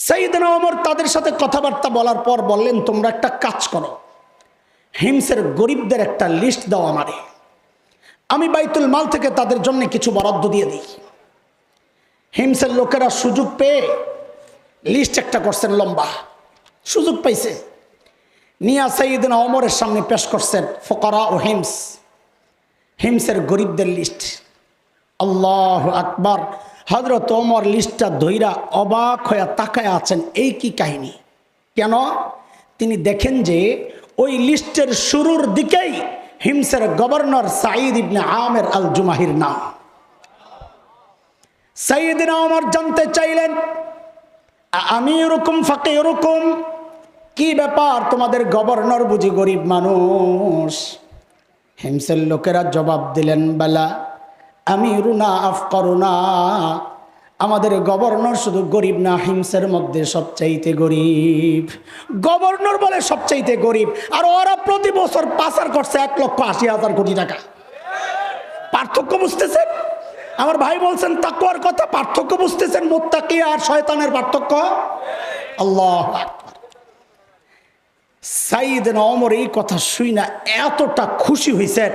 সাইয়েদনা ওমর তাদের সাথে কথাবার্তা বলার পর বললেন, তোমরা একটা কাজ করো, হিমসের গরিবদের একটা লিস্ট দাও আমারে, আমি বাইতুল মাল থেকে তাদের জন্য কিছু বরাদ্দ দিয়ে দিই। হিমসের লোকেরা সুযোগ পেয়ে লিস্ট একটা করছেন, লম্বা সুযোগ পাইছে, নিয়া সাইয়েদনা ওমরের সামনে পেশ করছেন ফুকারা ও হিমস, হিমসের গরিবদের লিস্ট। আল্লাহু আকবার। হযরত ওমর লিস্টটা ধইরা অবাক হয়ে তাকায় আছেন, এই কি কাহিনী? কেন? তিনি দেখেন যে ওই লিস্টের শুরুর দিকেই হিমসের গভর্নর সাঈদ ইবনে আমের আল জুমাহির নাম। সাইয়েদনা ওমর জানতে চাইলেন, আমিরুকুম ফাকিরুকুম, কি ব্যাপার, তোমাদের গভর্নর বুঝি গরিব মানুষ? হিমসের লোকেরা জবাব দিলেন, বালা আমিরুনা আফকারুনা, আমাদের গভর্নর শুধু গরিব না, হিমসের মধ্যে সবচাইতে গরিব। গভর্নর বলে সবচাইতে গরিব, আর ওরা প্রতি বছর পাচার করছে 1,80,000 কোটি টাকা। পার্থক্য বুঝতেছেন? আমার ভাই বলছেন তাকওয়ার কথা, পার্থক্য বুঝতেছেন? মুত্তাকি আর শয়তানের পার্থক্য। আল্লাহু আকবার। সাইয়েদনা ওমর এই কথা শুই না এতটা খুশি হয়েছেন,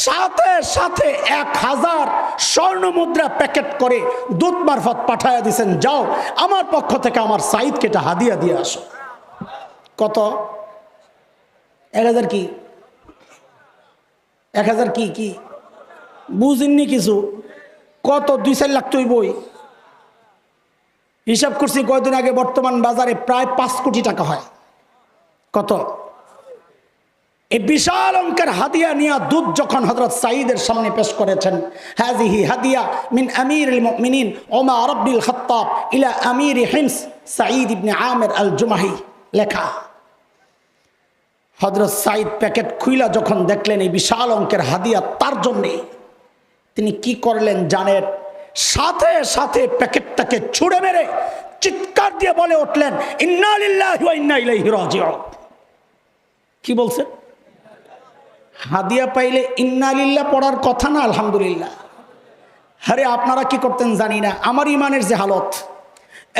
সাথে সাথে 1000 স্বর্ণ মুদ্রা প্যাকেট করে দূত মারফত পাঠাইয়া দিয়েছেন, যাও আমার পক্ষ থেকে আমার সাইদকে এটা হাদিয়া দিয়ে আসো। কত? 1000 কি 1000 কি কি বুঝিননি কিছু? কত? 2-4 লাখ তুই বই হিসাব করছি কয়দিন আগে, বর্তমান বাজারে প্রায় 5 কোটি টাকা হয়। কত? এই বিশাল অঙ্কের হাদিয়া নিয়ে দুধ যখন হযরত সাঈদের সামনে পেশ করেছেন, হাযিহি হাদিয়া মিন আমিরুল মুমিনিন ওমর ইবনুল খাত্তাব ইলা আমির হিমস সাঈদ ইবনে আমের আল জুমাহি লেখা। হযরত সাঈদ প্যাকেট খুইলা যখন দেখলেন এই বিশাল অঙ্কের হাদিয়া তার জন্য, তিনি কি করলেন জানেন? সাথে সাথে প্যাকেটটাকে ছুঁড়ে মেরে চিৎকার দিয়ে বলে উঠলেন, ইন্না লিল্লাহি ওয়া ইন্না ইলাইহি রাজিউন। কি বলছেন? হাদিয়া পাইলে ইন্না লিল্লাহ পড়ার কথা না আলহামদুলিল্লাহ? আরে আপনারা কি করতেন জানি না, আমার ইমানের যে হালত,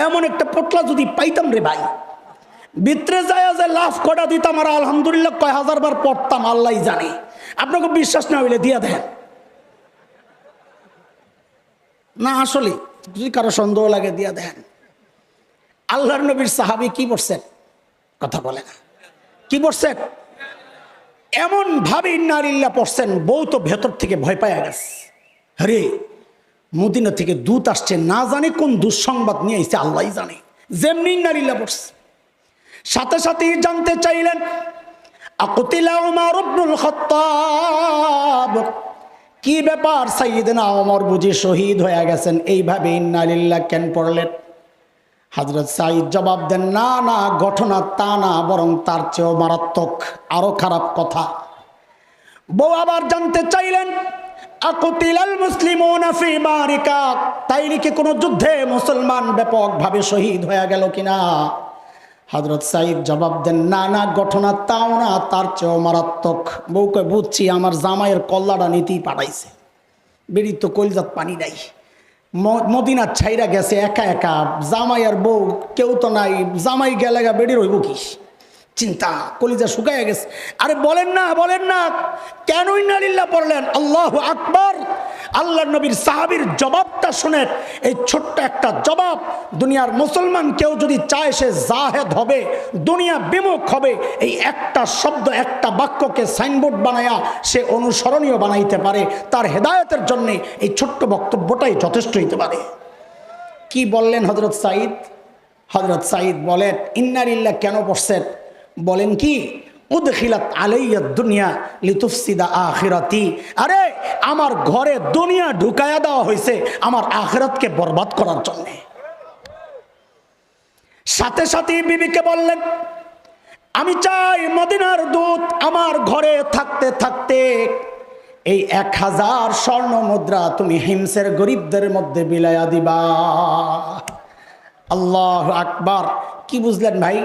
এমন একটা পোটলা যদি পাইতাম রে ভাই, ভিতরে যায় যে লাফ কটা দিতাম আর আলহামদুলিল্লাহ কয় 1000 বার পড়তাম, আল্লাহই জানে। আপনাকে বিশ্বাস না হইলে দিয়া দেন না, আসলে যদি কারো সন্দেহ লাগে দিয়া দেন। আল্লাহর নবীর সাহাবী কি পড়ছেন? কথা বলে না, কি পড়ছেন? এমন ভাবে ইন্না লিল্লাহ পড়ছেন, বউ তো ভেতর থেকে ভয় পায়া গেছে। আরে মদিনা থেকে দূত আসছে, না জানে কোন দুঃসংবাদ নিয়ে এসেছে, আল্লাহই জানে। যেমনি ইন্না লিল্লাহ পড়ছে, সাথে সাথেই জানতে চাইলেন, আকুতিলা উমর ইবনুল খাত্তাব, কি ব্যাপার, সাইয়েদনা ওমর বুঝি শহীদ হয়ে গেছেন, এইভাবে ইন্না লিল্লাহ কেন পড়লেন? হযরত সাঈদ জবাব দেন, না না, ঘটনা তা না, বরং তার চেয়েও মারাত্মক, আরো খারাপ কথা। বউ আবার জানতে চাইলেন, আকুতিলাল মুসলিমুনা ফি বারিকা, তাই নাকি কোনো যুদ্ধে মুসলমান ব্যাপকভাবে শহীদ হয়ে গেল কিনা? হযরত সাঈদ জবাব দেন, না না, ঘটনা তাও না, তার চেয়েও মারাত্মক। বউকে বুঝছি, আমার জামাইয়ের কল্লাটা নীতি পাঠাইছে, বেরি তো কলিজাত পানি নাই, মদিনা ছাইরা গেছে একা একা, জামাই আর বউ কেউ তো নাই, জামাই গেলে বেড়ি রইব কি? চিন্তা, কলিজা শুকায় গেছে। আরে বলেন না, বলেন না, কেন ইন্না লিল্লাহ পড়লেন? আল্লাহু আকবার। আল্লাহর নবীর সাহাবীর জবাবটা শুনেন, এই ছোট্ট একটা জবাব, দুনিয়ার মুসলমান কেউ যদি চায় সে জাহেদ হবে, দুনিয়া বিমুখ হবে, এই একটা শব্দ, একটা বাক্যকে সাইনবোর্ড বানায়া সে অনুসরণীয় বানাইতে পারে, তার হেদায়েতের জন্য এই ছোট্ট বক্তব্যটাই যথেষ্ট হইতে পারে। কি বললেন হযরত সাঈদ? হযরত সাঈদ বলেন, ইন্না লিল্লাহ কেন পড়ছেন? বলেন কি, উদখিলাত আলাইয়া দুনিয়া লিতুফসিদা আখিরাতি, আরে আমার ঘরে দুনিয়া ঢুকায়া দেওয়া হয়েছে আমার আখিরাতকে বরবাদ করার জন্য। সাথে সাথে বিবিকে বললেন, আমি চাই মদিনার দূত আমার ঘরে থাকতে থাকতে এই 1000 স্বর্ণ মুদ্রা তুমি হিমসের গরিবদের মধ্যে বিলাইয়া দিবা। আল্লাহু আকবার। কি বুঝলেন ভাই?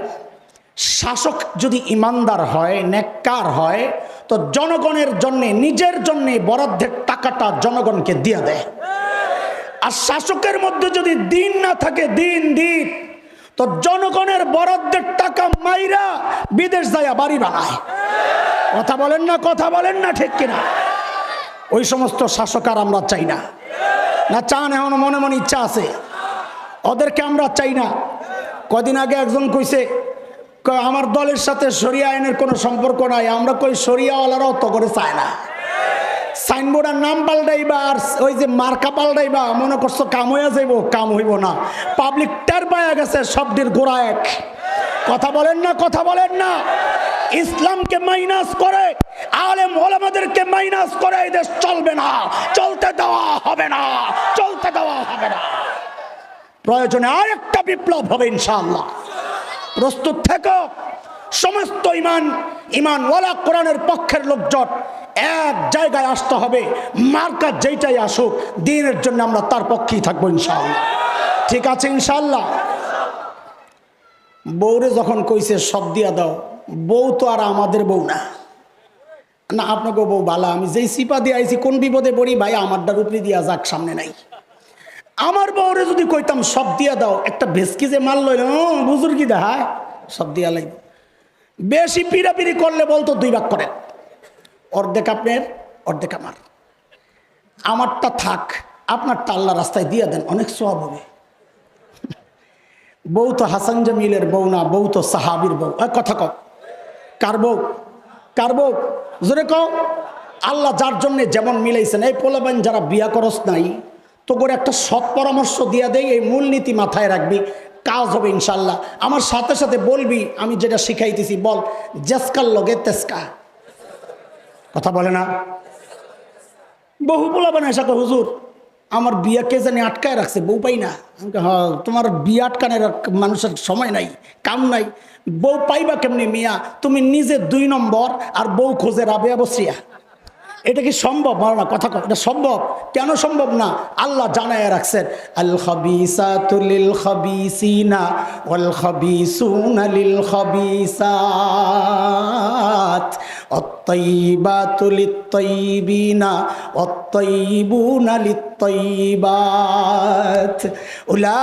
শাসক যদি ইমানদার হয়, নেককার হয়, তো জনগণের জন্য, নিজের জন্য বরাদ্দের টাকাটা জনগণকে দিয়ে দেয়। আর শাসকের মধ্যে যদি দিন না থাকে, দিন তো জনগণের বরাদ্দের টাকা মাইরা বিদেশ যায় বাড়ি বানায়। কথা বলেন না, কথা বলেন না, ঠিক কিনা? ওই সমস্ত শাসক আর আমরা চাই না। না চান? এখন মনে মনে ইচ্ছা আছে, ওদেরকে আমরা চাই না। কদিন আগে একজন কইছে আমার দলের সাথে শরিয়া আইনের কোনো সম্পর্ক নাই। আমরা কই শরিয়াওয়ালারাও তো করে চায় না। সাইনবোর্ডের নাম পাল্টাইবা আর ওই যে মার্কা পাল্টাইবা, মনে করছো কাম হইয়া যাইব, কাম হইব না। পাবলিক টের পাইয়া গেছে সবটির গোড়া এক। কথা বলেন না, কথা বলেন না। ইসলামকে মাইনাস করে, আলেম ওলামাদেরকে মাইনাস করে এই দেশ চলবে না, চলতে দেওয়া হবে না, চলতে দেওয়া হবে না। প্রয়োজনে আরেকটা বিপ্লব হবে ইনশাআল্লাহ। প্রস্তুত থেকো। সমস্ত ইমানওয়ালা কোরআনের পক্ষের লোকজন এক জায়গায় আসতে হবে। মার্কা যেইটাই আসুক, দ্বীনের জন্য আমরা তার পক্ষেই থাকবো ইনশাআল্লাহ। ঠিক আছে ইনশাআল্লাহ। বউরে যখন কইছে সব দিয়া দাও, বউ তো আর আমাদের বউ না। না আপনাকে বউ বালা, আমি যেই সিপা দিয়ে আইছি কোন বিপদে পড়ি ভাই, আমারটার উপরে দিয়া যাক, সামনে নাই। আমার বউরে যদি কইতাম সব দিয়া দাও, একটা ভেসকি যে মাল লইল বুজুর্গি দেখায় সব দিয়া লাগবে। বেশি পিড়াপিড়ি করলে বলতো 2 ভাগ করেন, অর্ধেক আপনার অর্ধেক আমার। আমারটা থাক, আপনারটা আল্লাহ রাস্তায় দিয়ে দেন, অনেক সওয়াব হবে। বউ তো হাসান জামিলের বউ না, বউ তো সাহাবীর বউ। কথা কও, কার বউ? কার বউ? জোরে কও। আল্লাহ যার জন্য যেমন মিলাইছেন। এই পোলাবান যারা বিয়া করস নাই, তো করে একটা সৎ পরামর্শ দিয়া দেয়, এই মূলনীতি মাথায় রাখবি, কাজ হবে ইনশাল্লাহ। আমার সাথে সাথে বলবি আমি যেটা শিখাইতেছি, বল জেসকার লগে তেসকা। কথা বলে না? বহু পোলাবান এসে কয় হুজুর আমার বিয়া কে জানি আটকায় রাখছে, বউ পাই না। হ্যাঁ, তোমার বিয়া আটকানের মানুষের সময় নাই, কাম নাই। বউ পাইবা কেমনি মিয়া? তুমি নিজে 2 নম্বর আর বউ খোঁজে রাবেয়া বসরিয়া। এটা কি সম্ভব? না, কথা কর, এটা সম্ভব? কেন সম্ভব না? আল্লাহ জানায় রাখছেন, আল খাবিসাতু লিল খাবিসিনা ওয়াল খাবিসুনা লিল খাবিসাত আত-তাইয়িবাতু লিত-তাইয়িবিনা ওয়াত-তাইয়িবুনা লিত-তাইয়িবাত উলাইকা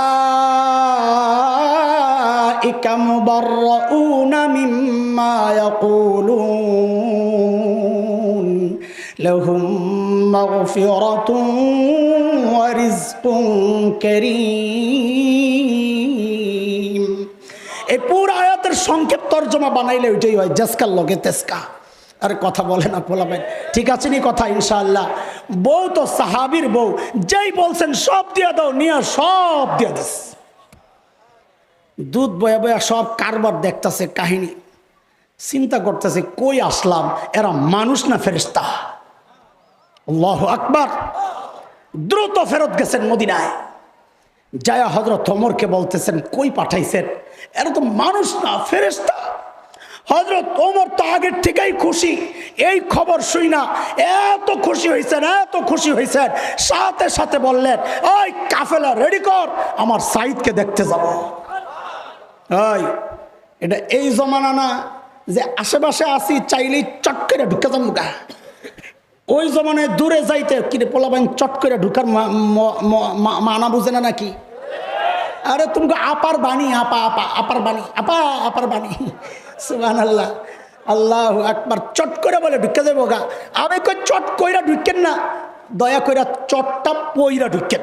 মুবাররাউনা মিম্মা ইয়াকুলুন লাহুম মাগফিরাতুন ওয়া রিজকুন কারীম। এই পুরো আয়াতের সংক্ষেপ তর্জমা বানাইলে ওইটাই হয়, জেসকার লগে তেসকা। আরে কথা বলে না বলাবেন, ঠিক আছে নি কথা ইনশাআল্লাহ। বউ তো সাহাবীর বউ, যেই বলছেন সব দিয়া দাও, নিয়ে সব দিয়া দিস। দুধ বয়া বয়া সব কারবার দেখতেছে, কাহিনী চিন্তা করতেছে, কই আসলাম, এরা মানুষ না ফেরেশতা? আল্লাহু আকবার। দ্রুত ফেরত গেছেন মদিনায়, যায়া হযরত ওমরকে বলতেছেন কই পাঠাইছেন, এরা তো মানুষ না ফেরেশতা। হযরত ওমর তো আগের থেকেই খুশি, এই খবর শুই না এত খুশি হয়েছেন, এত খুশি হয়েছেন, সাথে সাথে বললেন ওই কাফেলা রেডি কর, আমার সাইদকে দেখতে যাব। ওই এটা এই জমানা না যে আশেপাশে আসি চাইলেই চট করে ঢুকে যাবো গা। ওই জমানায় দূরে যাইতে কিরে পোলাবাইন চট করে ঢুকার মানা বুঝে না নাকি? আরে তুমি আপার বাণী, আপা আপা আপার বাণী, আপা আপার বাণী। সুবহানাল্লাহ, আল্লাহু আকবার। চট করে বলে ঢুকে যাবো গা। আমি কই চট কইরা ঢুকেন না, দয়া কইরা চটটা পইরা ঢুকেন।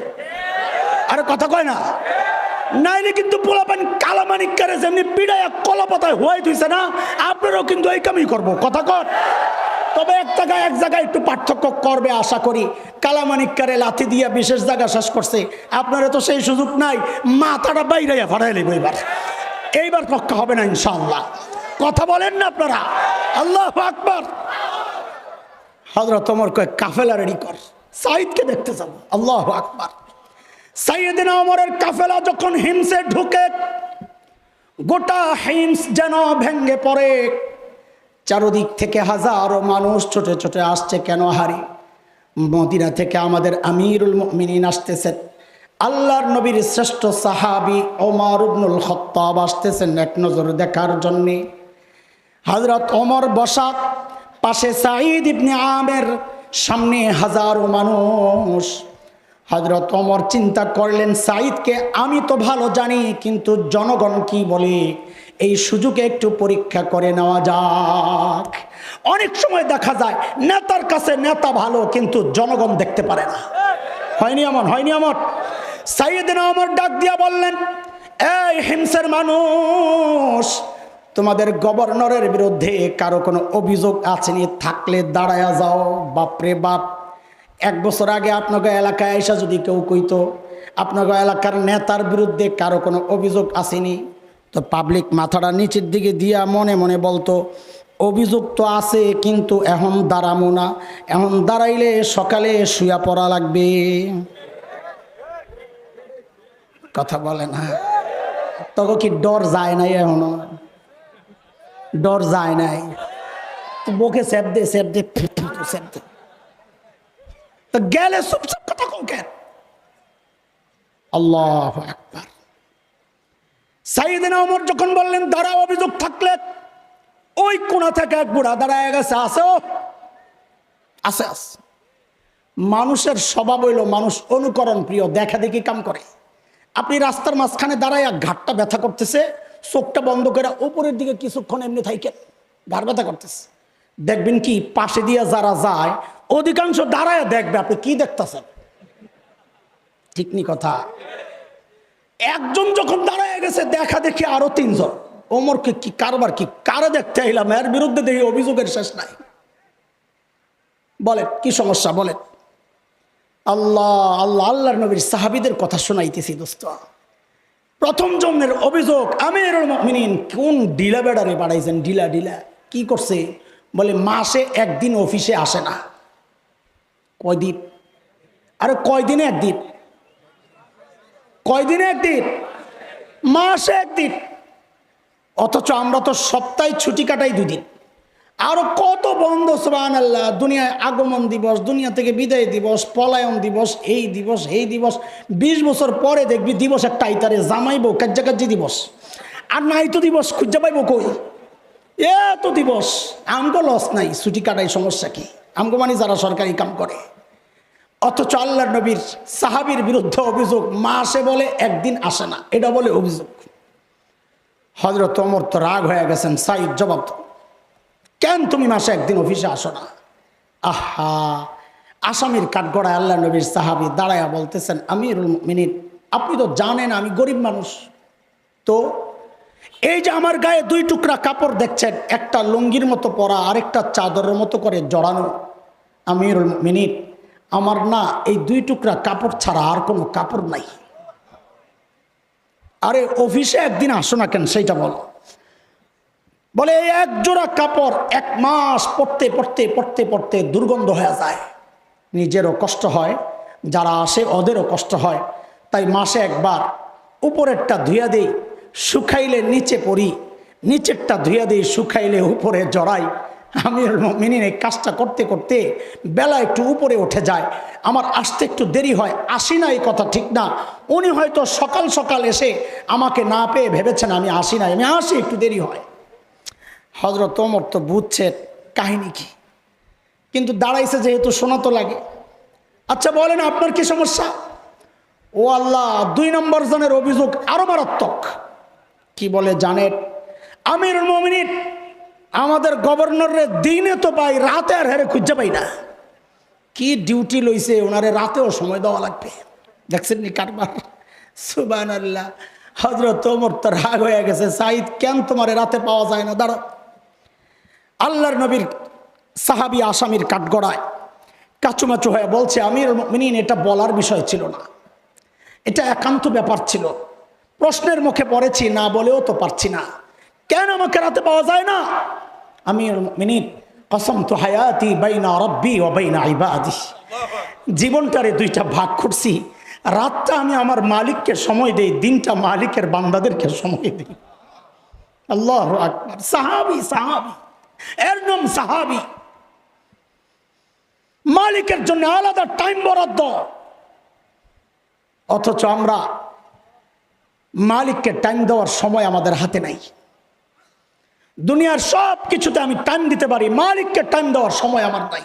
আরে কথা কয় না, নাইলে কিন্তু পোলাপান কালামানিক করে যেমনি পিড়াইয়া কলাপাতায় হয়ে ধুইছে না, আপনারাও কিন্তু এই কামই করবো। কথা কর। তবে এক জায়গায় একটু পার্থক্য করবে আশা করি। কালামানিকারে লাথি দিয়া বিশেষ জায়গা শেষ করছে, আপনারা তো সেই সুযোগ নাই, মাথাটা বাইরে ফাটাই লাগবে। এইবার পক্কা হবে না ইনশাআল্লাহ। কথা বলেন না আপনারা? আল্লাহু আকবার। হযরত ওমর কয় কাফেলা রেডি কর, সাইদকে দেখতে যাব। আল্লাহু আকবার। সাইয়েদনা ওমরের কাফেলা যখন হিমসে ঢুকে, গোটা হিমস যেন ভেঙ্গে পড়ে। চারদিক থেকে হাজারো মানুষ ছোটে ছোটে আসছে। কেন হারি? মদিনা থেকে আমাদের আমিরুল মুমিনিন আসতেছেন, আল্লাহর নবীর শ্রেষ্ঠ সাহাবী ওমর ইবনুল খাত্তাব আসতেছেন এক নজর দেখার জন্যে। হযরত ওমর বসা, পাশে সাঈদ ইবনে আমের, সামনে হাজারো মানুষ। হযরত ওমর চিন্তা করলেন, সাঈদকে আমি তো ভালো জানি, কিন্তু জনগণ কি বলে, এই সুযোগে একটু পরীক্ষা করে নেওয়া যাক। অনেক সময় দেখা যায় নেতার কাছে নেতা ভালো, কিন্তু জনগণ দেখতে পারে না। হয়নি এমন? হয়নি এমন? সাইয়েদনা ওমর ডাক দিয়া বললেন, এই হিমসের মানুষ, তোমাদের গভর্নরের বিরুদ্ধে কারো কোনো অভিযোগ আছে নি? থাকলে দাঁড়ায়া যাও। বাপরে বাপ, 1 বছর আগে আপনাকে এলাকায় আইসা যদি কেউ কইতো আপনাকে এলাকার নেতার বিরুদ্ধে কারো কোনো অভিযোগ আসেনি, তো পাবলিক মাথাটা নিচের দিকে দিয়া মনে মনে বলতো, অভিযোগ তো আছে, কিন্তু এখন দাঁড়ামো না, এখন দাঁড়াইলে সকালে শুয়া পড়া লাগবে। কথা বলে না? তখন কি ডর যায় নাই? এখনো ডর যায় নাই? তো বুকে সেপ দে, সেপ দে, সেপ দে, তো গেলে চুপচাপ কথা কম কেন? আল্লাহু আকবার। সাইয়েদনা ওমর যখন বললেন দাঁড়াও, অভিযোগ থাকলে, ওই কোণা থেকে এক বুড়া দাঁড়ায় গেছে। আছে আছে আছে। মানুষের স্বভাব হইল মানুষ অনুকরণ প্রিয়, দেখা দেখি কাম করে। আপনি রাস্তার মাঝখানে দাঁড়ায়, ঘাটটা ব্যথা করতেছে, চোখটা বন্ধ করে উপরের দিকে কিছুক্ষণ এমনি থাইকেন, ঘাড় ব্যথা করতেছে, দেখবেন কি পাশে দিয়ে যারা যায় অধিকাংশ দাঁড়ায় দেখবে আপনি কি দেখতেছেন। ঠিক নি কথা? একজন যখন দাঁড়ায় গেছে, দেখা দেখি আরো 3 জন। ওমরকে কি কারবার, কি কারে দেখতে এলাম, এর বিরুদ্ধে দেখি অভিযোগের শেষ নাই। বলেন কি সমস্যা বলেন? আল্লাহ আল্লাহ, আল্লাহর নবীর সাহাবীদের কথা শোনাইতেছি দোস্ত। প্রথম জনের অভিযোগ, আমিরুল মুমিনিন কোন ঢিলা বেড়ারে বাড়াইছেন। ঢিলা ঢিলা কি করছে? বলে মাসে 1 দিন অফিসে আসে না। কয়দিন? আরে কয়দিনে 1 দিন? কয়দিনে 1 দিন? মাসে 1 দিন। অথচ আমরা তো সপ্তাহে ছুটি কাটাই 2 দিন। আরো কত বন্ধ, সুবহানাল্লাহ। দুনিয়ায় আগমন দিবস, দুনিয়া থেকে বিদায় দিবস, পলায়ন দিবস, এই দিবস এই দিবস। 20 বছর পরে দেখবি দিবস একটা আইতারে, জামাইবো কাজ্জাকাজ্জি দিবস। আর নাই তো দিবস খুঁজে পাইবো কই? এত দিবস। আমগো লস নাই, ছুটি কাটাই, সমস্যা কি? আমগো মানে যারা সরকারি কাম করে। অথচ আল্লাহর নবীর সাহাবীর বিরুদ্ধে অভিযোগ, মাসে বলে 1 দিন আসে না, এটা বলে অভিযোগ। হযরত ওমর তো রাগ হয়ে গেছেন। সাঈদ জবাব দাও, কেন তুমি মাসে 1 দিন অফিসে আসো না? আহা, আসামির কাঠগড়ায় আল্লাহ নবীর সাহাবী দাঁড়ায়া বলতেছেন, আমিরুল মুমিনিন, আপনি তো জানেন আমি গরিব মানুষ, তো এই যে আমার গায়ে 2 টুকরা কাপড় দেখছেন, একটা লুঙ্গির মতো পরা, আরেকটা চাদরের মতো করে জড়ানো। আমিরুল মুমিনিন, আমার না এই 2 টুকরা কাপড় ছাড়া আর কোনো কাপড় নাই। আরে অফিসে 1 দিন আসো না কেন সেইটা বলো। বলে এই 1 জোড়া কাপড় 1 মাস পরতে পরতে পরতে পরতে দুর্গন্ধ হয়ে যায়, নিজেরও কষ্ট হয়, যারা আসে ওদেরও কষ্ট হয়, তাই মাসে 1 বার উপরেরটা ধুইয়া দেই, শুকাইলে নিচে পরি, নিচেরটা ধুইয়া দেই, শুকাইলে উপরে জড়াই। আমিরুল মুমিনিন এই কাজটা করতে করতে বেলা একটু উপরে উঠে যায়, আমার আসতে একটু দেরি হয়। আসি না এই কথা ঠিক না, উনি হয়তো সকাল সকাল এসে আমাকে না পেয়ে ভেবেছেন আমি আসি না, আমি আসি একটু দেরি হয়। হযরত ওমর তো বুঝছেন কাহিনী কি, কিন্তু দাঁড়াইছে যেহেতু শোনা তো লাগে। আচ্ছা বলেন আপনার কি সমস্যা? ও আল্লাহ, 2 নম্বর জনের অভিযোগ আরো মারাত্মক। কি বলে জানেন? আমিরুল মুমিনিন, আমাদের গভর্নরের দিনে তো পাই, রাতে আর হেরে খুঁজে পাই না। কি ডিউটি লইছে ওনারে, রাতেও সময় দেওয়া লাগবে। দেখছেন নি কারবার? সুবহানাল্লাহ। হযরত ওমর তো রাগ হয়ে গেছে, সাঈদ কেন তোমারে রাতে পাওয়া যায় না? দাঁড়াও। আল্লাহর নবীর সাহাবী আসামির কাঠগড়ায় কাচুমাচু হয়ে বলছে, আমিরুল মুমিনিন, এটা বলার বিষয় ছিল না, এটা একান্ত ব্যাপার ছিল, প্রশ্নের মুখে পড়েছি, না বলেও তো পারছি না, কেন আমাকে রাতে পাওয়া যায় না? আমিরুল মুমিনিন, কসমতু হায়াতি বাইনা রাব্বি ওয়া বাইনা ইবাদি, জীবনটারে 2টা ভাগ করছি, রাতটা আমি আমার মালিককে সময় দেই, দিনটা মালিকের বান্দাদেরকে সময় দেই। আল্লাহু আকবার। সাহাবী, সাহাবী, এর নাম সাহাবী। মালিকের জন্য আলাদা টাইম বরাদ্দ, অথচ আমরা মালিককে টাইম দেওয়ার সময় আমাদের হাতে নাই। দুনিয়ার সব কিছুতে আমি টাইম দিতে পারি, মালিককে টাইম দেওয়ার সময় আমার নাই।